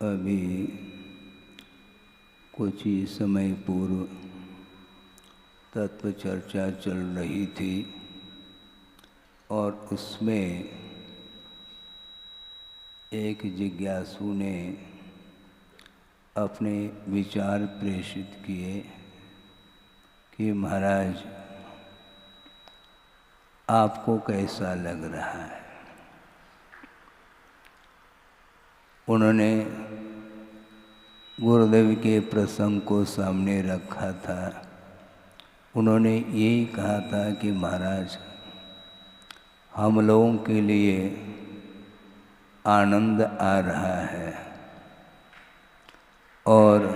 अभी कुछ ही समय पूर्व तत्व चर्चा चल रही थी और उसमें एक जिज्ञासु ने अपने विचार प्रेषित किए कि महाराज आपको कैसा लग रहा है। उन्होंने गुरुदेव के प्रसंग को सामने रखा था। उन्होंने यही कहा था कि महाराज हम लोगों के लिए आनंद आ रहा है और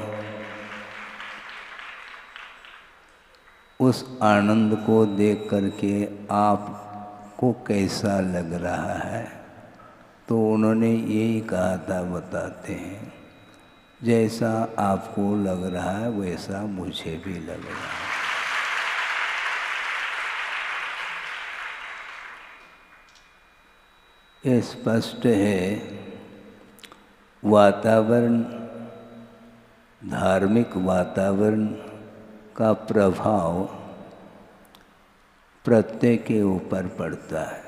उस आनंद को देख करके आपको कैसा लग रहा है। तो उन्होंने यही कहा था, बताते हैं जैसा आपको लग रहा है वैसा मुझे भी लग रहा है। ये स्पष्ट है, वातावरण, धार्मिक वातावरण का प्रभाव प्रत्येक के ऊपर पड़ता है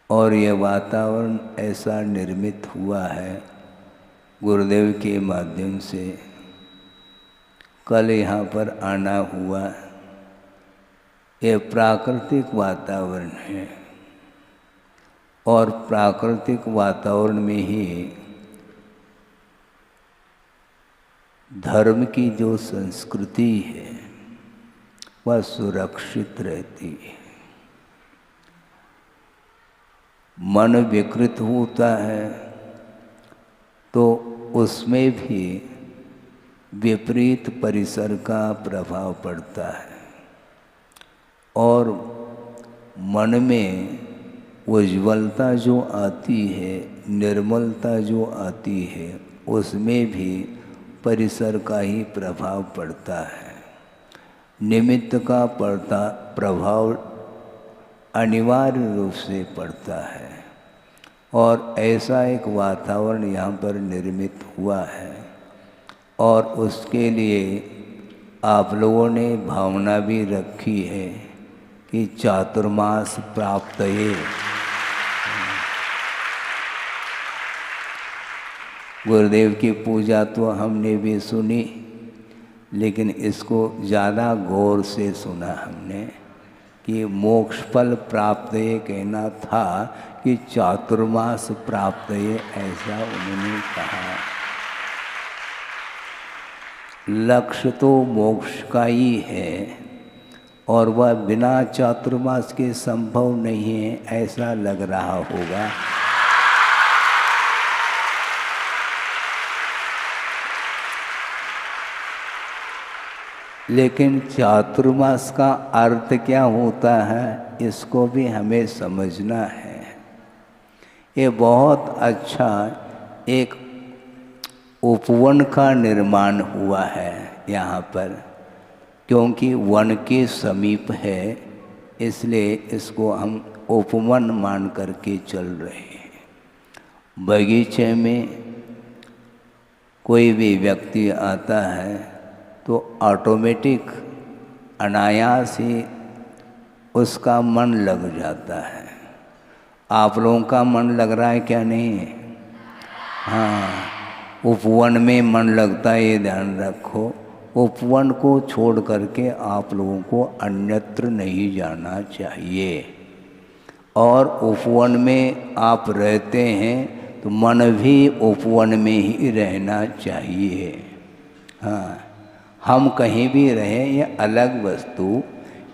और यह वातावरण ऐसा निर्मित हुआ है गुरुदेव के माध्यम से। कल यहाँ पर आना हुआ, यह प्राकृतिक वातावरण है और प्राकृतिक वातावरण में ही धर्म की जो संस्कृति है वह सुरक्षित रहती है। मन विकृत होता है तो उसमें भी विपरीत परिसर का प्रभाव पड़ता है और मन में उज्ज्वलता जो आती है, निर्मलता जो आती है, उसमें भी परिसर का ही प्रभाव पड़ता है। निमित्त का प्रभाव अनिवार्य रूप से पड़ता है और ऐसा एक वातावरण यहाँ पर निर्मित हुआ है और उसके लिए आप लोगों ने भावना भी रखी है कि चातुर्मास प्राप्त है। गुरुदेव की पूजा तो हमने भी सुनी, लेकिन इसको ज़्यादा गौर से सुना हमने कि मोक्ष फल प्राप्त ये कहना था कि चातुर्मास प्राप्त ये, ऐसा उन्होंने कहा। लक्ष्य तो मोक्ष का ही है और वह बिना चातुर्मास के संभव नहीं है, ऐसा लग रहा होगा। लेकिन चातुर्मास का अर्थ क्या होता है, इसको भी हमें समझना है। ये बहुत अच्छा एक उपवन का निर्माण हुआ है यहाँ पर, क्योंकि वन के समीप है, इसलिए इसको हम उपवन मान करके चल रहे हैं। बगीचे में कोई भी व्यक्ति आता है तो ऑटोमेटिक अनायास ही उसका मन लग जाता है। आप लोगों का मन लग रहा है क्या? नहीं? हाँ, उपवन में मन लगता है, ये ध्यान रखो। उपवन को छोड़ करके आप लोगों को अन्यत्र नहीं जाना चाहिए और उपवन में आप रहते हैं तो मन भी उपवन में ही रहना चाहिए। हाँ, हम कहीं भी रहें ये अलग वस्तु,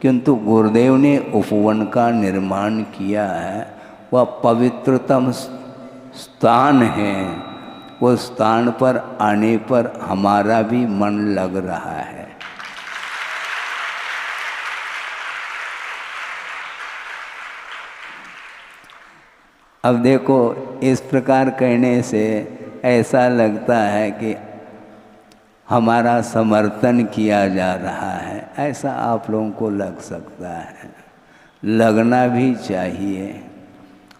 किंतु गुरुदेव ने उपवन का निर्माण किया है, वह पवित्रतम स्थान है। उस स्थान पर आने पर हमारा भी मन लग रहा है। अब देखो, इस प्रकार कहने से ऐसा लगता है कि हमारा समर्थन किया जा रहा है, ऐसा आप लोगों को लग सकता है। लगना भी चाहिए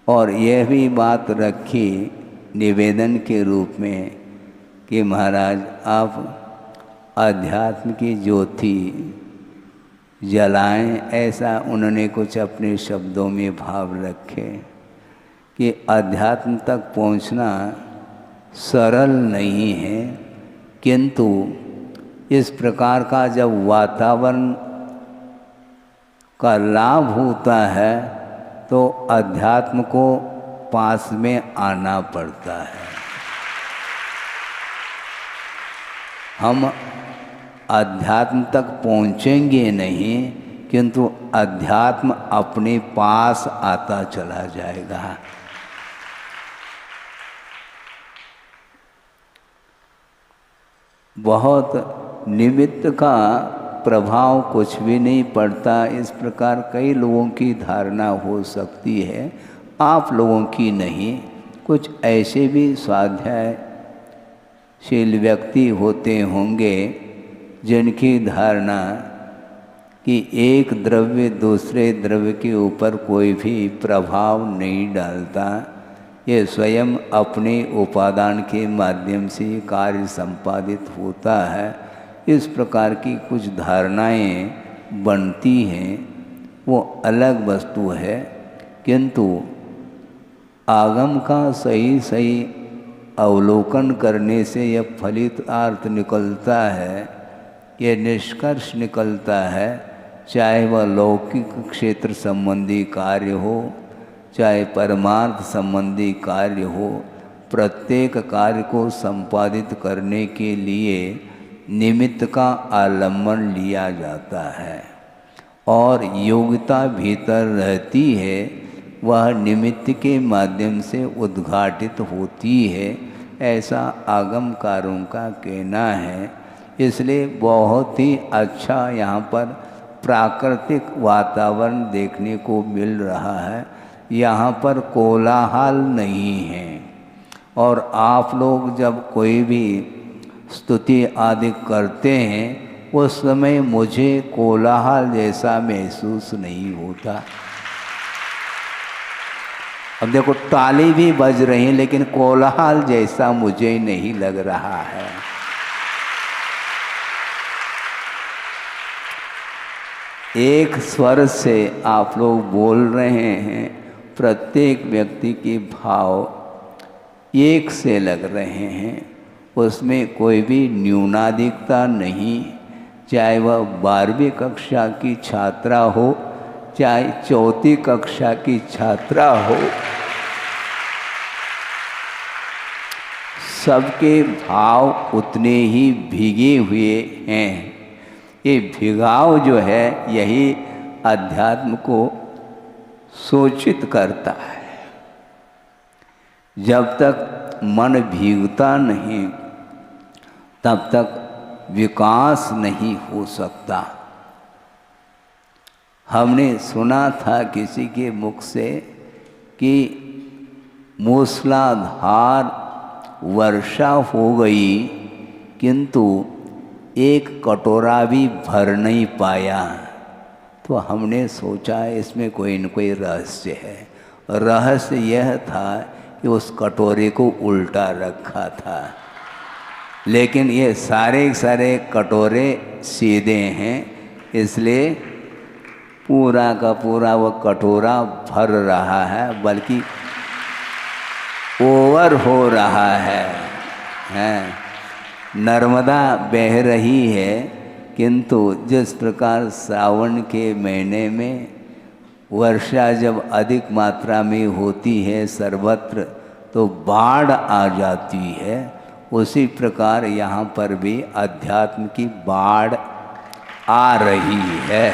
और यह भी बात रखी निवेदन के रूप में कि महाराज आप अध्यात्म की ज्योति जलाएं, ऐसा उन्होंने कुछ अपने शब्दों में भाव रखे कि अध्यात्म तक पहुंचना सरल नहीं है, किंतु इस प्रकार का जब वातावरण का लाभ होता है तो अध्यात्म को पास में आना पड़ता है। हम अध्यात्म तक पहुँचेंगे नहीं, किंतु अध्यात्म अपने पास आता चला जाएगा। बहुत निमित्त का प्रभाव कुछ भी नहीं पड़ता, इस प्रकार कई लोगों की धारणा हो सकती है, आप लोगों की नहीं। कुछ ऐसे भी स्वाध्यायशील व्यक्ति होते होंगे जिनकी धारणा कि एक द्रव्य दूसरे द्रव्य के ऊपर कोई भी प्रभाव नहीं डालता, ये स्वयं अपने उपादान के माध्यम से कार्य संपादित होता है। इस प्रकार की कुछ धारणाएं बनती हैं, वो अलग वस्तु है, किंतु आगम का सही सही अवलोकन करने से यह फलित अर्थ निकलता है, ये निष्कर्ष निकलता है, चाहे वह लौकिक क्षेत्र संबंधी कार्य हो, चाहे परमार्थ संबंधी कार्य हो, प्रत्येक कार्य को संपादित करने के लिए निमित्त का आलम्बन लिया जाता है और योग्यता भीतर रहती है, वह निमित्त के माध्यम से उद्घाटित होती है, ऐसा आगमकारों का कहना है। इसलिए बहुत ही अच्छा यहाँ पर प्राकृतिक वातावरण देखने को मिल रहा है। यहाँ पर कोलाहल नहीं है, और आप लोग जब कोई भी स्तुति आदि करते हैं उस समय मुझे कोलाहल जैसा महसूस नहीं होता। अब देखो ताली भी बज रही है, लेकिन कोलाहल जैसा मुझे नहीं लग रहा है। एक स्वर से आप लोग बोल रहे हैं, प्रत्येक व्यक्ति के भाव एक से लग रहे हैं, उसमें कोई भी न्यूनाधिकता नहीं, चाहे वह 12वीं कक्षा की छात्रा हो, चाहे 4वीं कक्षा की छात्रा हो, सबके भाव उतने ही भीगे हुए हैं। ये भिगाव जो है यही अध्यात्म को सूचित करता है। जब तक मन भीगता नहीं तब तक विकास नहीं हो सकता। हमने सुना था किसी के मुख से कि मूसलाधार वर्षा हो गई, किंतु एक कटोरा भी भर नहीं पाया। तो हमने सोचा इसमें कोई न कोई रहस्य है। रहस्य यह था कि उस कटोरे को उल्टा रखा था, लेकिन ये सारे सारे कटोरे सीधे हैं, इसलिए पूरा का पूरा वो कटोरा भर रहा है, बल्कि ओवर हो रहा है। नर्मदा बह रही है, किंतु जिस प्रकार सावन के महीने में वर्षा जब अधिक मात्रा में होती है सर्वत्र, तो बाढ़ आ जाती है, उसी प्रकार यहाँ पर भी अध्यात्म की बाढ़ आ रही है।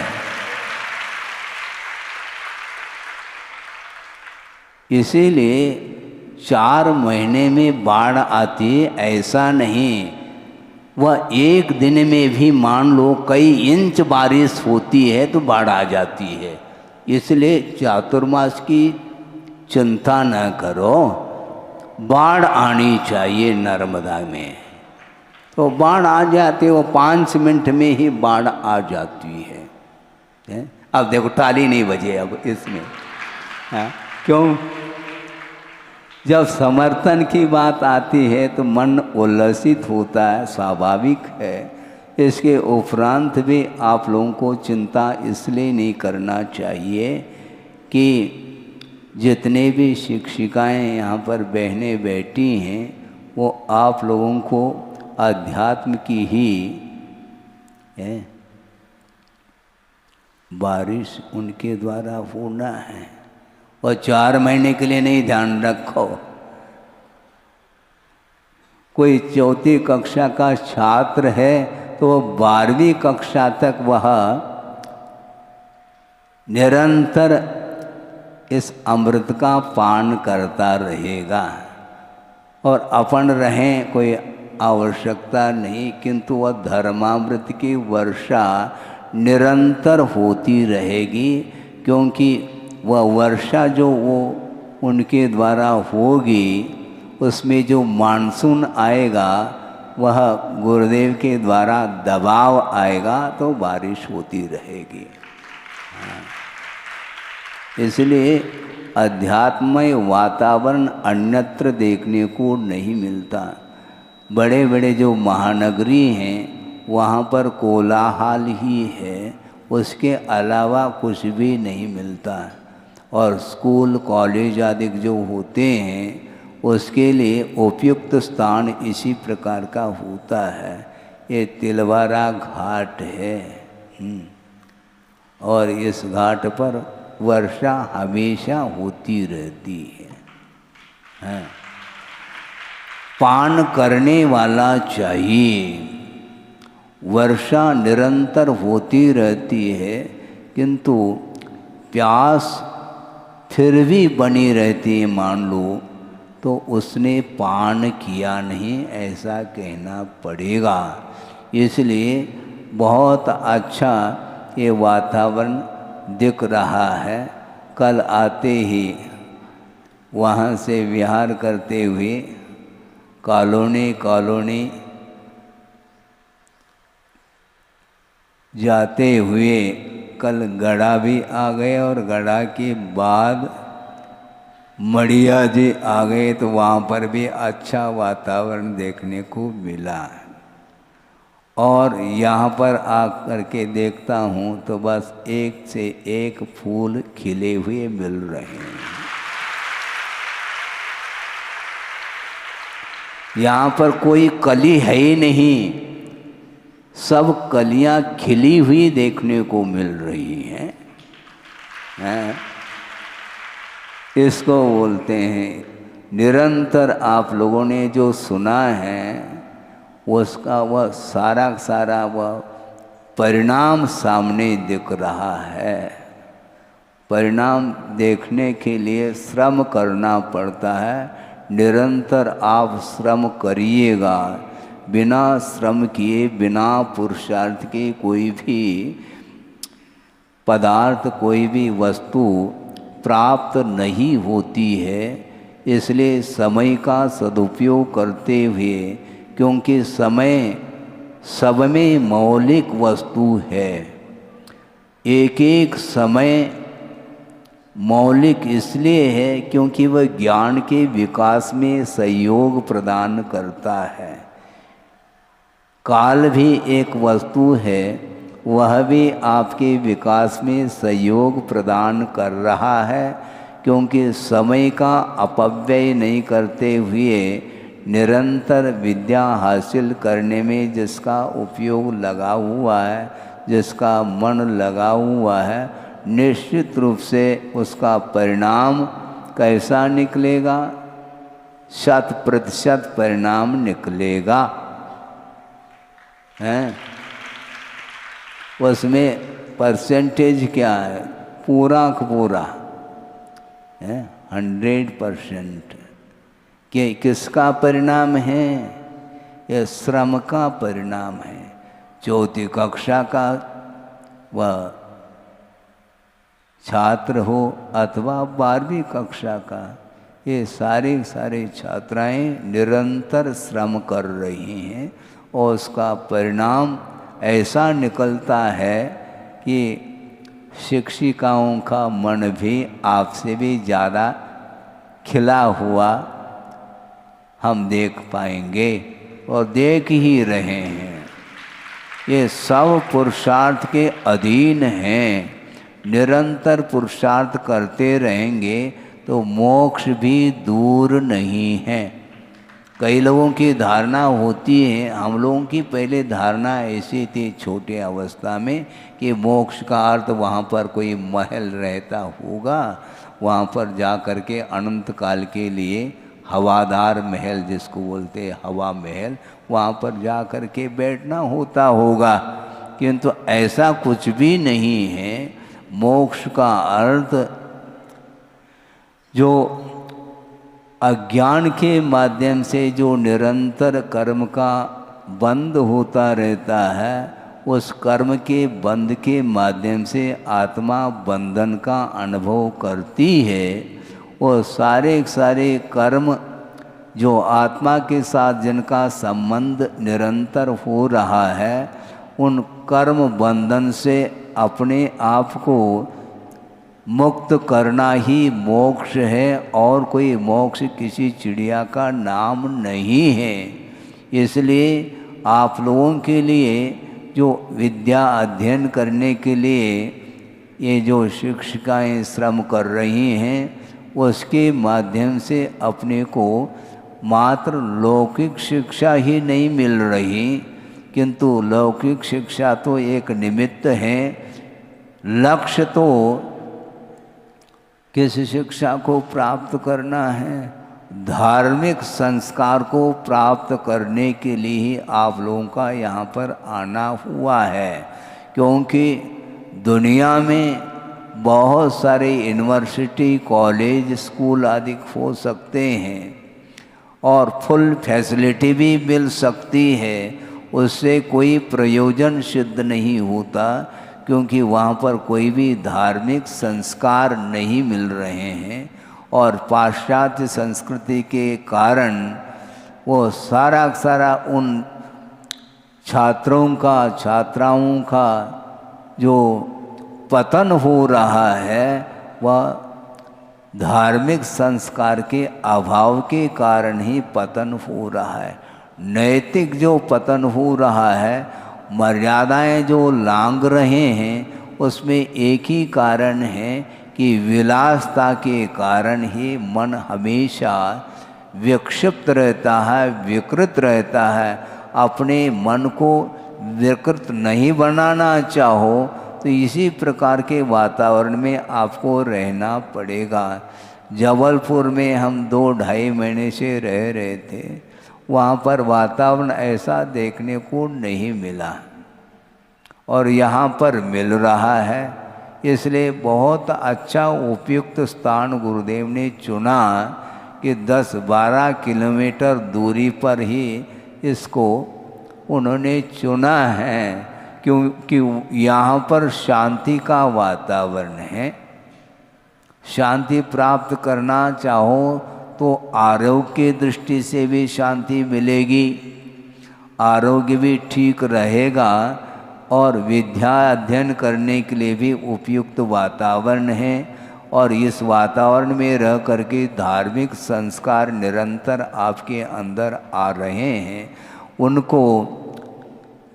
इसीलिए 4 महीने में बाढ़ आती है ऐसा नहीं, वह एक दिन में भी मान लो कई इंच बारिश होती है तो बाढ़ आ जाती है। इसलिए चातुर्मास की चिंता न करो, बाढ़ आनी चाहिए नर्मदा में, तो बाढ़ आ जाती, वो 5 मिनट में ही बाढ़ आ जाती है। अब देखो ताली नहीं बजे अब इसमें, क्यों? जब समर्थन की बात आती है तो मन उल्लसित होता है, स्वाभाविक है। इसके उपरांत भी आप लोगों को चिंता इसलिए नहीं करना चाहिए कि जितने भी शिक्षिकाएं यहाँ पर बहनें बैठी हैं वो आप लोगों को अध्यात्म की ही है बारिश उनके द्वारा होना है। और 4 महीने के लिए नहीं, ध्यान रखो। कोई 4ठी कक्षा का छात्र है तो 12वीं कक्षा तक वह निरंतर इस अमृत का पान करता रहेगा। और अपन रहें कोई आवश्यकता नहीं, किंतु वह धर्मामृत की वर्षा निरंतर होती रहेगी, क्योंकि वह वर्षा जो वो उनके द्वारा होगी उसमें जो मानसून आएगा वह गुरुदेव के द्वारा दबाव आएगा तो बारिश होती रहेगी। इसलिए अध्यात्मय वातावरण अन्यत्र देखने को नहीं मिलता। बड़े बड़े जो महानगरी हैं वहाँ पर कोलाहल ही है, उसके अलावा कुछ भी नहीं मिलता। और स्कूल कॉलेज आदि जो होते हैं उसके लिए उपयुक्त स्थान इसी प्रकार का होता है। ये तिलवारा घाट है और इस घाट पर वर्षा हमेशा होती रहती है। पान करने वाला चाहिए। वर्षा निरंतर होती रहती है किंतु प्यास फिर भी बनी रहती है, मान लो तो उसने पान किया नहीं, ऐसा कहना पड़ेगा। इसलिए बहुत अच्छा ये वातावरण दिख रहा है। कल आते ही वहाँ से विहार करते हुए कॉलोनी जाते हुए कल गढ़ा भी आ गए और गढ़ा के बाद मड़िया जी आ गए, तो वहाँ पर भी अच्छा वातावरण देखने को मिला। और यहाँ पर आकर के देखता हूँ तो बस एक से एक फूल खिले हुए मिल रहे हैं। यहाँ पर कोई कली है ही नहीं, सब कलियां खिली हुई देखने को मिल रही हैं। इसको बोलते हैं निरंतर आप लोगों ने जो सुना है उसका वह सारा वह परिणाम सामने दिख रहा है। परिणाम देखने के लिए श्रम करना पड़ता है। निरंतर आप श्रम करिएगा। बिना श्रम किए, बिना पुरुषार्थ के कोई भी पदार्थ, कोई भी वस्तु प्राप्त नहीं होती है। इसलिए समय का सदुपयोग करते हुए, क्योंकि समय सब में मौलिक वस्तु है, एक एक समय मौलिक इसलिए है क्योंकि वह ज्ञान के विकास में सहयोग प्रदान करता है। काल भी एक वस्तु है, वह भी आपके विकास में सहयोग प्रदान कर रहा है, क्योंकि समय का अपव्यय नहीं करते हुए निरंतर विद्या हासिल करने में जिसका उपयोग लगा हुआ है, जिसका मन लगा हुआ है, निश्चित रूप से उसका परिणाम कैसा निकलेगा? 100% परिणाम निकलेगा। हैं? उसमें परसेंटेज क्या है? पूरा का पूरा है 100%। कि किसका परिणाम है? यह श्रम का परिणाम है। 4ठी कक्षा का वह छात्र हो अथवा 12वीं कक्षा का, ये सारे छात्राएं निरंतर श्रम कर रही हैं और उसका परिणाम ऐसा निकलता है कि शिक्षिकाओं का मन भी आपसे भी ज़्यादा खिला हुआ हम देख पाएंगे और देख ही रहे हैं। ये सब पुरुषार्थ के अधीन हैं। निरंतर पुरुषार्थ करते रहेंगे तो मोक्ष भी दूर नहीं है। कई लोगों की धारणा होती है, हम लोगों की पहले धारणा ऐसी थी छोटे अवस्था में कि मोक्ष का अर्थ वहाँ पर कोई महल रहता होगा, वहाँ पर जा कर के अनंत काल के लिए हवादार महल जिसको बोलते हैं हवा महल, वहाँ पर जा कर के बैठना होता होगा। किंतु ऐसा कुछ भी नहीं है। मोक्ष का अर्थ जो अज्ञान के माध्यम से जो निरंतर कर्म का बंध होता रहता है, उस कर्म के बंध के माध्यम से आत्मा बंधन का अनुभव करती है। वो सारे कर्म जो आत्मा के साथ जिनका संबंध निरंतर हो रहा है, उन कर्म बंधन से अपने आप को मुक्त करना ही मोक्ष है और कोई मोक्ष किसी चिड़िया का नाम नहीं है। इसलिए आप लोगों के लिए जो विद्या अध्ययन करने के लिए ये जो शिक्षिकाएं श्रम कर रही हैं, उसके माध्यम से अपने को मात्र लौकिक शिक्षा ही नहीं मिल रही, किंतु लौकिक शिक्षा तो एक निमित्त है। लक्ष्य तो किस शिक्षा को प्राप्त करना है? धार्मिक संस्कार को प्राप्त करने के लिए ही आप लोगों का यहाँ पर आना हुआ है। क्योंकि दुनिया में बहुत सारे यूनिवर्सिटी, कॉलेज, स्कूल आदि हो सकते हैं और फुल फैसिलिटी भी मिल सकती है, उससे कोई प्रयोजन सिद्ध नहीं होता, क्योंकि वहाँ पर कोई भी धार्मिक संस्कार नहीं मिल रहे हैं। और पाश्चात्य संस्कृति के कारण वो सारा उन छात्राओं का जो पतन हो रहा है, वह धार्मिक संस्कार के अभाव के कारण ही पतन हो रहा है। नैतिक जो पतन हो रहा है, मर्यादाएं जो लांघ रहे हैं, उसमें एक ही कारण है कि विलासता के कारण ही मन हमेशा विक्षिप्त रहता है, विकृत रहता है। अपने मन को विकृत नहीं बनाना चाहो तो इसी प्रकार के वातावरण में आपको रहना पड़ेगा। जबलपुर में हम 2-2.5 महीने से रह रहे थे, वहाँ पर वातावरण ऐसा देखने को नहीं मिला और यहाँ पर मिल रहा है। इसलिए बहुत अच्छा उपयुक्त स्थान गुरुदेव ने चुना कि 10-12 किलोमीटर दूरी पर ही इसको उन्होंने चुना है, क्योंकि यहाँ पर शांति का वातावरण है। शांति प्राप्त करना चाहो तो आरोग्य की दृष्टि से भी शांति मिलेगी, आरोग्य भी ठीक रहेगा और विद्या अध्ययन करने के लिए भी उपयुक्त वातावरण है। और इस वातावरण में रह करके धार्मिक संस्कार निरंतर आपके अंदर आ रहे हैं। उनको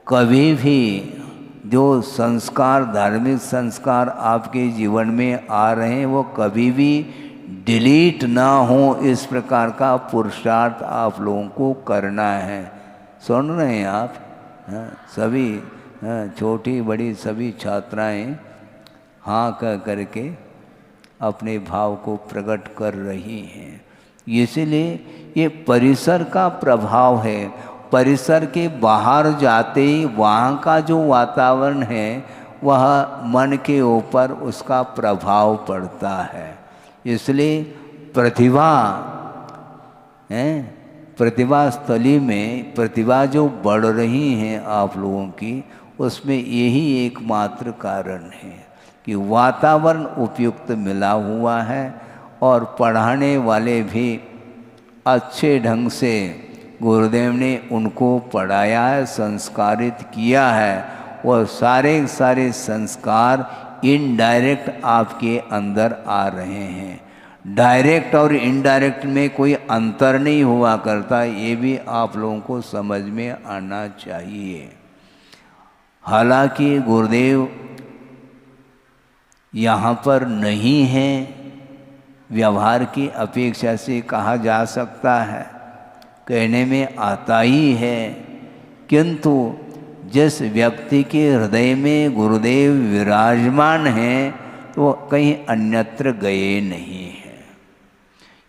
कभी भी जो संस्कार, धार्मिक संस्कार आपके जीवन में आ रहे हैं, वो कभी भी डिलीट ना हो, इस प्रकार का पुरुषार्थ आप लोगों को करना है। सुन रहे हैं आप? सभी छोटी बड़ी सभी छात्राएं हाँ कह करके अपने भाव को प्रकट कर रही हैं। इसीलिए ये परिसर का प्रभाव है। परिसर के बाहर जाते ही वहाँ का जो वातावरण है, वह मन के ऊपर उसका प्रभाव पड़ता है। इसलिए प्रतिभा स्थली में प्रतिभा जो बढ़ रही हैं आप लोगों की, उसमें यही एकमात्र कारण है कि वातावरण उपयुक्त मिला हुआ है और पढ़ाने वाले भी अच्छे ढंग से गुरुदेव ने उनको पढ़ाया है, संस्कारित किया है। वह सारे संस्कार इनडायरेक्ट आपके अंदर आ रहे हैं। डायरेक्ट और इनडायरेक्ट में कोई अंतर नहीं हुआ करता, ये भी आप लोगों को समझ में आना चाहिए। हालांकि गुरुदेव यहाँ पर नहीं है, व्यवहार की अपेक्षा से कहा जा सकता है, कहने में आता ही है, किंतु जिस व्यक्ति के हृदय में गुरुदेव विराजमान हैं तो कहीं अन्यत्र गए नहीं हैं।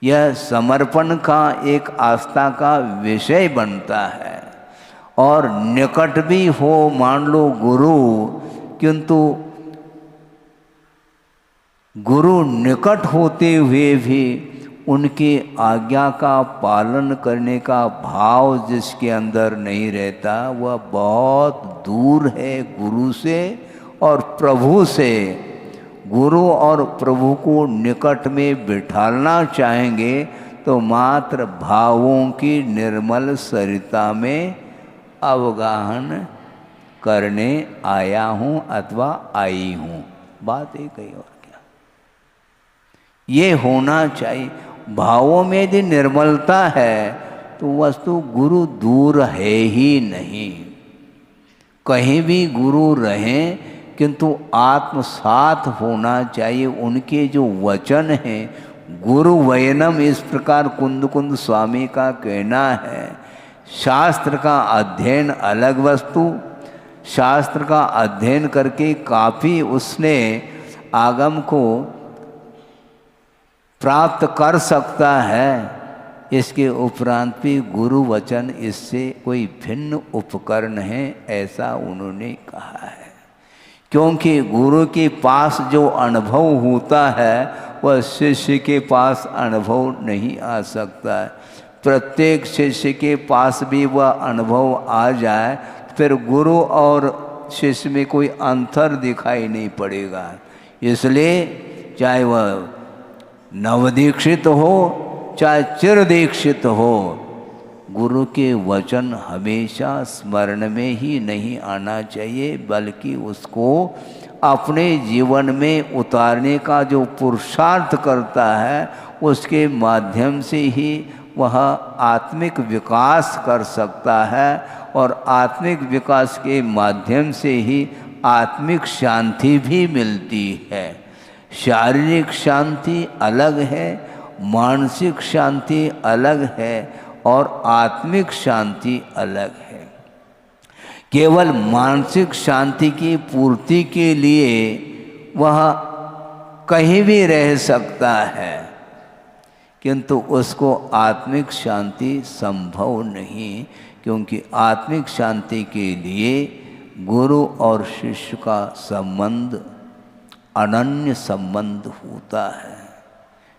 यह समर्पण का एक आस्था का विषय बनता है। और निकट भी हो मान लो गुरु, किंतु गुरु निकट होते हुए भी उनकी आज्ञा का पालन करने का भाव जिसके अंदर नहीं रहता, वह बहुत दूर है गुरु से और प्रभु से। गुरु और प्रभु को निकट में बिठाना चाहेंगे तो मात्र भावों की निर्मल सरिता में अवगाहन करने आया हूँ अथवा आई हूँ, बात एक ही। और क्या ये होना चाहिए। भावों में यदि निर्मलता है तो वस्तु गुरु दूर है ही नहीं। कहीं भी गुरु रहें, किंतु आत्मसात होना चाहिए। उनके जो वचन हैं, गुरु वयनम, इस प्रकार कुंद कुंद स्वामी का कहना है। शास्त्र का अध्ययन अलग वस्तु, शास्त्र का अध्ययन करके काफ़ी उसने आगम को प्राप्त कर सकता है, इसके उपरांत भी गुरु वचन इससे कोई भिन्न उपकरण है, ऐसा उन्होंने कहा है। क्योंकि गुरु के पास जो अनुभव होता है वह शिष्य के पास अनुभव नहीं आ सकता है। प्रत्येक शिष्य के पास भी वह अनुभव आ जाए फिर गुरु और शिष्य में कोई अंतर दिखाई नहीं पड़ेगा। इसलिए चाहे वह नवदीक्षित हो चाहे चिरदीक्षित हो, गुरु के वचन हमेशा स्मरण में ही नहीं आना चाहिए, बल्कि उसको अपने जीवन में उतारने का जो पुरुषार्थ करता है उसके माध्यम से ही वह आत्मिक विकास कर सकता है। और आत्मिक विकास के माध्यम से ही आत्मिक शांति भी मिलती है। शारीरिक शांति अलग है, मानसिक शांति अलग है और आत्मिक शांति अलग है। केवल मानसिक शांति की पूर्ति के लिए वह कहीं भी रह सकता है, किंतु उसको आत्मिक शांति संभव नहीं, क्योंकि आत्मिक शांति के लिए गुरु और शिष्य का संबंध अनन्य संबंध होता है।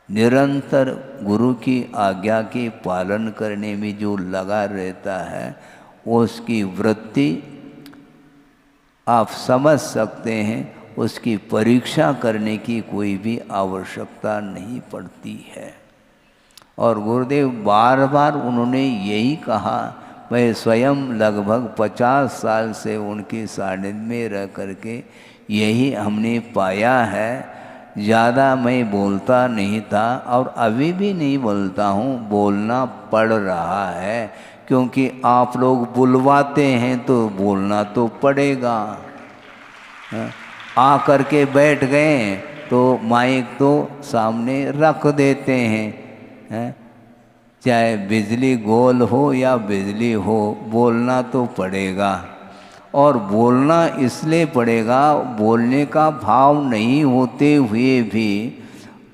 निरंतर गुरु की आज्ञा के पालन करने में जो लगा रहता है उसकी वृत्ति आप समझ सकते हैं, उसकी परीक्षा करने की कोई भी आवश्यकता नहीं पड़ती है। और गुरुदेव बार बार उन्होंने यही कहा, मैं स्वयं लगभग 50 साल से उनके सानिध्य में रह करके यही हमने पाया है। ज़्यादा मैं बोलता नहीं था और अभी भी नहीं बोलता हूँ, बोलना पड़ रहा है, क्योंकि आप लोग बुलवाते हैं तो बोलना तो पड़ेगा। आ करके बैठ गए तो माइक तो सामने रख देते हैं, चाहे बिजली गोल हो या बिजली हो, बोलना तो पड़ेगा। और बोलना इसलिए पड़ेगा, बोलने का भाव नहीं होते हुए भी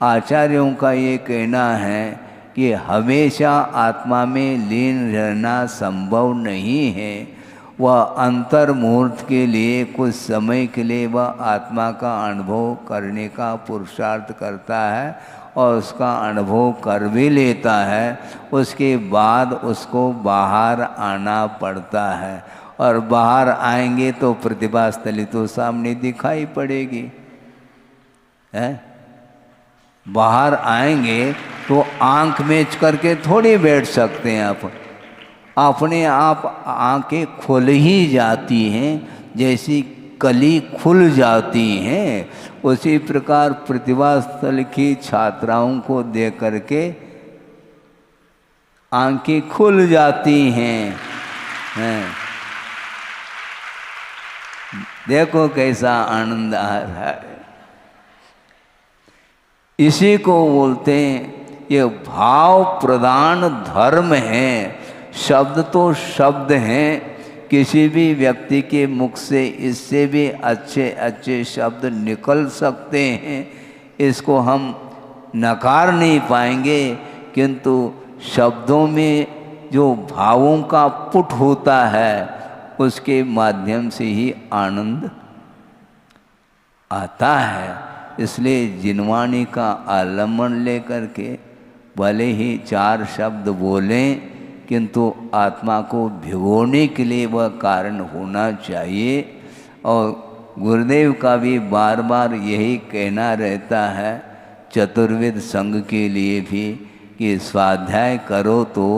आचार्यों का ये कहना है कि हमेशा आत्मा में लीन रहना संभव नहीं है। वह अंतर मुहूर्त के लिए, कुछ समय के लिए वह आत्मा का अनुभव करने का पुरुषार्थ करता है और उसका अनुभव कर भी लेता है। उसके बाद उसको बाहर आना पड़ता है, और बाहर आएंगे तो प्रतिभा स्थली तो सामने दिखाई पड़ेगी, है? बाहर आएंगे तो आंख मेच करके थोड़ी बैठ सकते हैं आप। अपने आप आंखें खुल ही जाती हैं, जैसी कली खुल जाती हैं। उसी प्रकार प्रतिभा स्थल की छात्राओं को देख करके आंखें खुल जाती हैं। देखो कैसा आनंद आ रहा है। इसी को बोलते हैं ये भाव प्रधान धर्म है। शब्द तो शब्द हैं, किसी भी व्यक्ति के मुख से इससे भी अच्छे अच्छे शब्द निकल सकते हैं, इसको हम नकार नहीं पाएंगे। किंतु शब्दों में जो भावों का पुट होता है उसके माध्यम से ही आनंद आता है। इसलिए जिनवाणी का आलम्बन लेकर के भले ही 4 शब्द बोलें, किंतु आत्मा को भिगोने के लिए वह कारण होना चाहिए। और गुरुदेव का भी बार बार यही कहना रहता है चतुर्विद संघ के लिए भी कि स्वाध्याय करो तो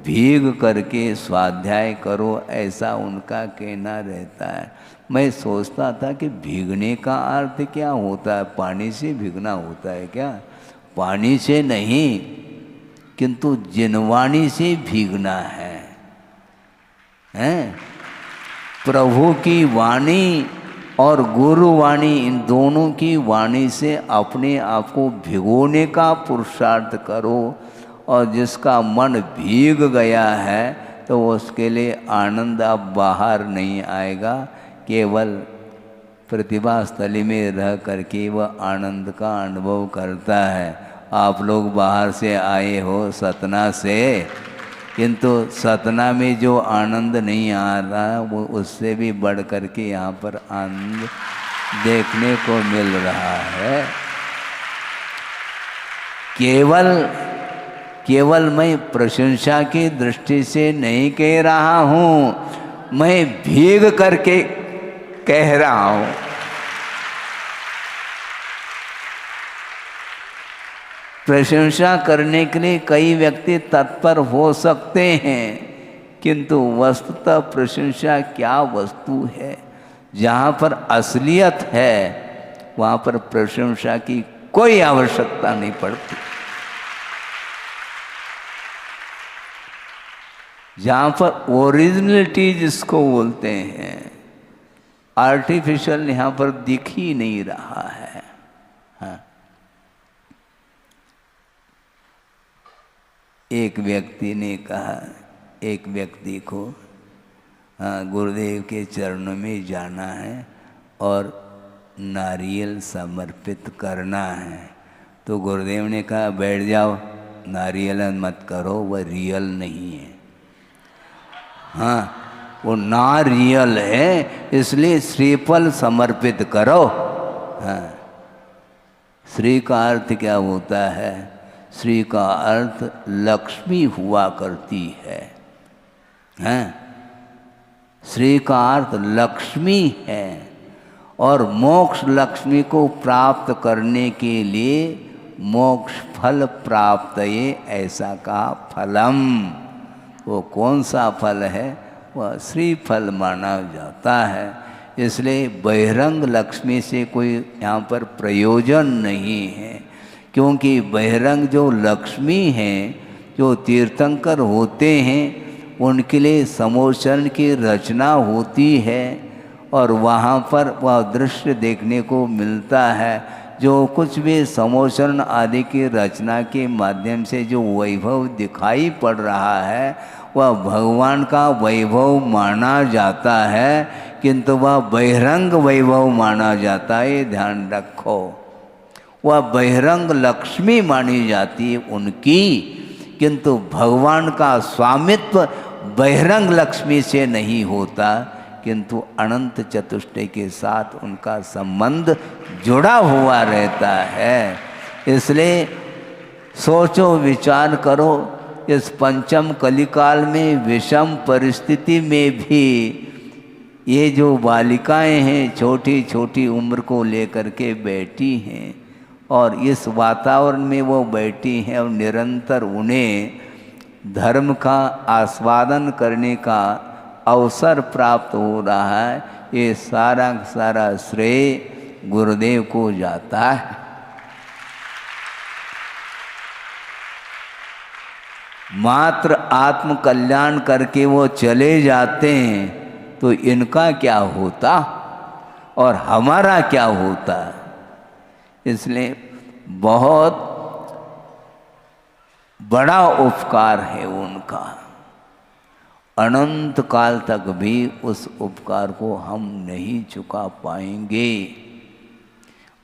भीग करके स्वाध्याय करो, ऐसा उनका कहना रहता है। मैं सोचता था कि भीगने का अर्थ क्या होता है? पानी से भीगना होता है क्या? पानी से नहीं, किंतु जिनवाणी से भीगना है। प्रभु की वाणी और गुरुवाणी, इन दोनों की वाणी से अपने आप को भिगोने का पुरुषार्थ करो। और जिसका मन भीग गया है तो उसके लिए आनंद अब बाहर नहीं आएगा, केवल प्रतिभा स्थली में रह करके वह आनंद का अनुभव करता है। आप लोग बाहर से आए हो सतना से, किंतु सतना में जो आनंद नहीं आ रहा वो उससे भी बढ़ करके यहाँ पर आनंद देखने को मिल रहा है। केवल मैं प्रशंसा की दृष्टि से नहीं कह रहा हूँ, मैं भीग करके कह रहा हूँ। प्रशंसा करने के लिए कई व्यक्ति तत्पर हो सकते हैं, किंतु वस्तुतः प्रशंसा क्या वस्तु है? जहाँ पर असलियत है वहाँ पर प्रशंसा की कोई आवश्यकता नहीं पड़ती। जहाँ पर ओरिजिनलिटी जिसको बोलते हैं, आर्टिफिशियल यहाँ पर दिख ही नहीं रहा है। हाँ। एक व्यक्ति ने कहा, एक व्यक्ति को गुरुदेव के चरणों में जाना है और नारियल समर्पित करना है। तो गुरुदेव ने कहा बैठ जाओ, नारियल मत करो, वह रियल नहीं है। हाँ, वो ना रियल है, इसलिए श्रीफल समर्पित करो। हाँ, श्री का अर्थ क्या होता है? श्री का अर्थ लक्ष्मी हुआ करती है। हैं? श्री का अर्थ लक्ष्मी है और मोक्ष लक्ष्मी को प्राप्त करने के लिए मोक्ष फल प्राप्त ये ऐसा कहा फलम। वो कौन सा फल है? वह श्री फल माना जाता है। इसलिए बहिरंग लक्ष्मी से कोई यहाँ पर प्रयोजन नहीं है, क्योंकि बहिरंग जो लक्ष्मी हैं, जो तीर्थंकर होते हैं, उनके लिए समोचरण की रचना होती है और वहाँ पर वह दृश्य देखने को मिलता है। जो कुछ भी समोचरण आदि की रचना के माध्यम से जो वैभव दिखाई पड़ रहा है वह भगवान का वैभव माना जाता है, किंतु वह बहिरंग वैभव माना जाता है। ये ध्यान रखो, वह बहिरंग लक्ष्मी मानी जाती है उनकी, किंतु भगवान का स्वामित्व बहिरंग लक्ष्मी से नहीं होता, किंतु अनंत चतुष्टय के साथ उनका संबंध जुड़ा हुआ रहता है। इसलिए सोचो, विचार करो, इस पंचम कलिकाल में विषम परिस्थिति में भी ये जो बालिकाएं हैं छोटी छोटी उम्र को लेकर के बैठी हैं और इस वातावरण में वो बैठी हैं और निरंतर उन्हें धर्म का आस्वादन करने का अवसर प्राप्त हो रहा है, ये सारा सारा श्रेय गुरुदेव को जाता है। मात्र आत्म कल्याण करके वो चले जाते हैं तो इनका क्या होता और हमारा क्या होता। इसलिए बहुत बड़ा उपकार है उनका, अनंत काल तक भी उस उपकार को हम नहीं चुका पाएंगे।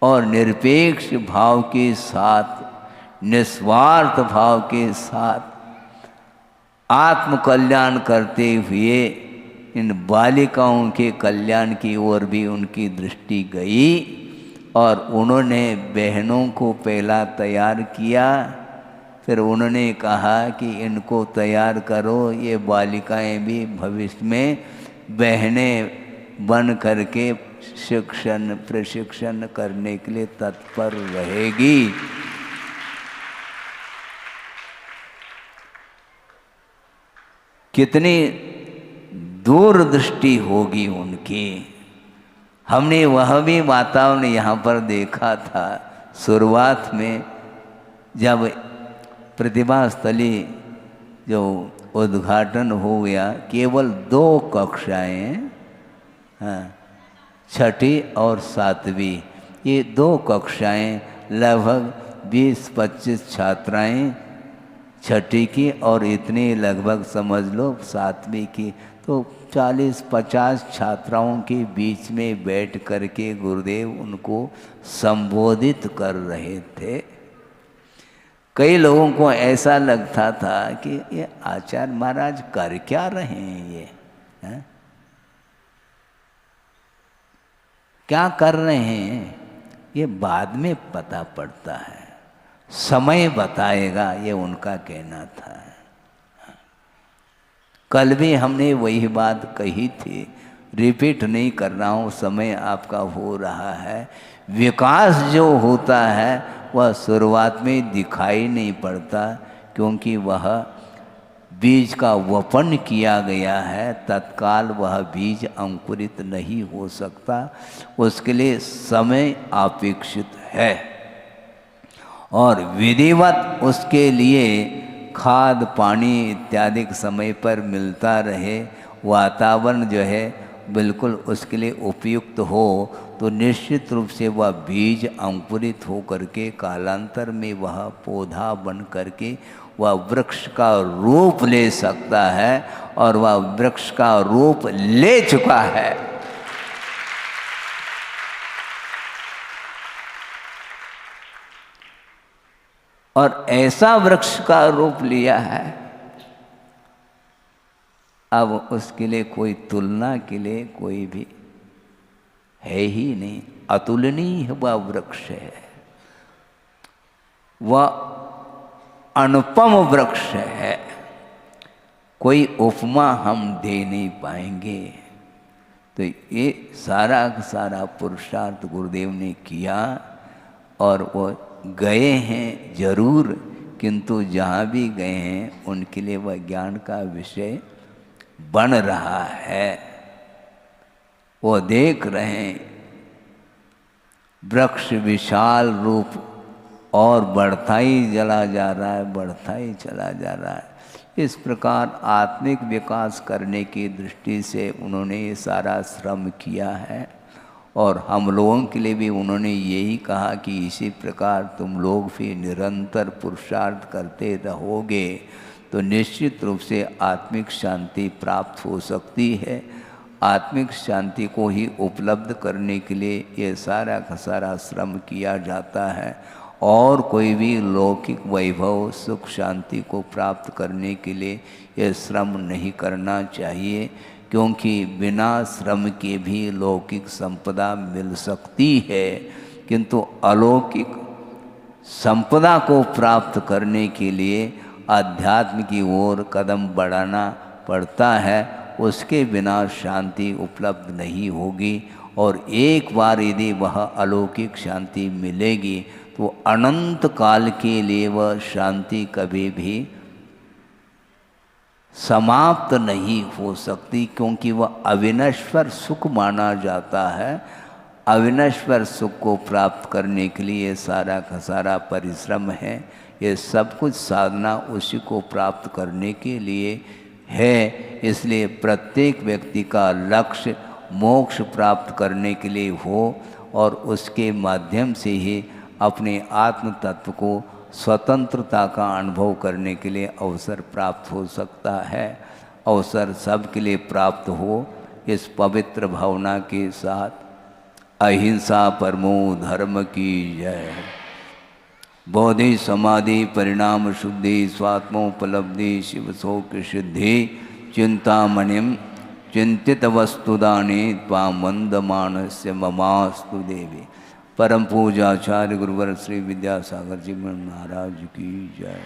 और निरपेक्ष भाव के साथ, निस्वार्थ भाव के साथ आत्म कल्याण करते हुए इन बालिकाओं के कल्याण की ओर भी उनकी दृष्टि गई और उन्होंने बहनों को पहला तैयार किया। फिर उन्होंने कहा कि इनको तैयार करो, ये बालिकाएं भी भविष्य में बहनें बन करके शिक्षण प्रशिक्षण करने के लिए तत्पर रहेगी। कितनी दूरदृष्टि होगी उनकी। हमने वह भी वातावरण यहाँ पर देखा था शुरुआत में, जब प्रतिभा स्थली जो उद्घाटन हो गया, केवल 2 कक्षाएं, हाँ, 6ठी और 7वीं, ये 2 कक्षाएं, लगभग 20-25 छात्राएं 6ठी की और इतनी लगभग समझ लो 7वीं की, तो 40-50 छात्राओं के बीच में बैठ करके गुरुदेव उनको संबोधित कर रहे थे। कई लोगों को ऐसा लगता था कि ये आचार्य महाराज कर क्या रहे हैं, ये है? क्या कर रहे हैं ये बाद में पता पड़ता है, समय बताएगा, ये उनका कहना था। कल भी हमने वही बात कही थी, रिपीट नहीं कर रहा हूँ, समय आपका हो रहा है। विकास जो होता है वह शुरुआत में दिखाई नहीं पड़ता, क्योंकि वह बीज का वपन किया गया है, तत्काल वह बीज अंकुरित नहीं हो सकता, उसके लिए समय अपेक्षित है। और विधिवत उसके लिए खाद पानी इत्यादि समय पर मिलता रहे, वातावरण जो है बिल्कुल उसके लिए उपयुक्त हो, तो निश्चित रूप से वह बीज अंकुरित हो करके कालांतर में वह पौधा बन करके वह वृक्ष का रूप ले सकता है, और वह वृक्ष का रूप ले चुका है। और ऐसा वृक्ष का रूप लिया है, अब उसके लिए कोई तुलना के लिए कोई भी है ही नहीं, अतुलनीय वह वृक्ष है, वह अनुपम वृक्ष है, कोई उपमा हम दे नहीं पाएंगे। तो ये सारा का सारा पुरुषार्थ गुरुदेव ने किया, और वो गए हैं जरूर, किंतु जहाँ भी गए हैं उनके लिए वह ज्ञान का विषय बन रहा है। वो देख रहे हैं वृक्ष विशाल रूप और बढ़ता ही चला जा रहा है, बढ़ता ही चला जा रहा है। इस प्रकार आत्मिक विकास करने की दृष्टि से उन्होंने ये सारा श्रम किया है, और हम लोगों के लिए भी उन्होंने यही कहा कि इसी प्रकार तुम लोग भी निरंतर पुरुषार्थ करते रहोगे तो निश्चित रूप से आत्मिक शांति प्राप्त हो सकती है। आत्मिक शांति को ही उपलब्ध करने के लिए ये सारा का सारा श्रम किया जाता है, और कोई भी लौकिक वैभव सुख शांति को प्राप्त करने के लिए ये श्रम नहीं करना चाहिए, क्योंकि बिना श्रम के भी लौकिक संपदा मिल सकती है, किंतु अलौकिक संपदा को प्राप्त करने के लिए अध्यात्म की ओर कदम बढ़ाना पड़ता है, उसके बिना शांति उपलब्ध नहीं होगी। और एक बार यदि वह अलौकिक शांति मिलेगी तो अनंत काल के लिए वह शांति कभी भी समाप्त नहीं हो सकती, क्योंकि वह अविनश्वर सुख माना जाता है। अविनश्वर सुख को प्राप्त करने के लिए सारा का सारा परिश्रम है, ये सब कुछ साधना उसी को प्राप्त करने के लिए है। इसलिए प्रत्येक व्यक्ति का लक्ष्य मोक्ष प्राप्त करने के लिए हो और उसके माध्यम से ही अपने आत्म तत्व को स्वतंत्रता का अनुभव करने के लिए अवसर प्राप्त हो सकता है। अवसर सबके लिए प्राप्त हो, इस पवित्र भावना के साथ अहिंसा परमो धर्म की जय। बोधि समाधि परिणाम शुद्धि स्वात्मोपलब्धि शिव शोक सिद्धि चिंतामणिम चिंतित वस्तुदाने त्वां वंदमानस्य ममास्तु देवी। परम पूजाचार्य गुरुवर श्री विद्यासागर जी महाराज की जय।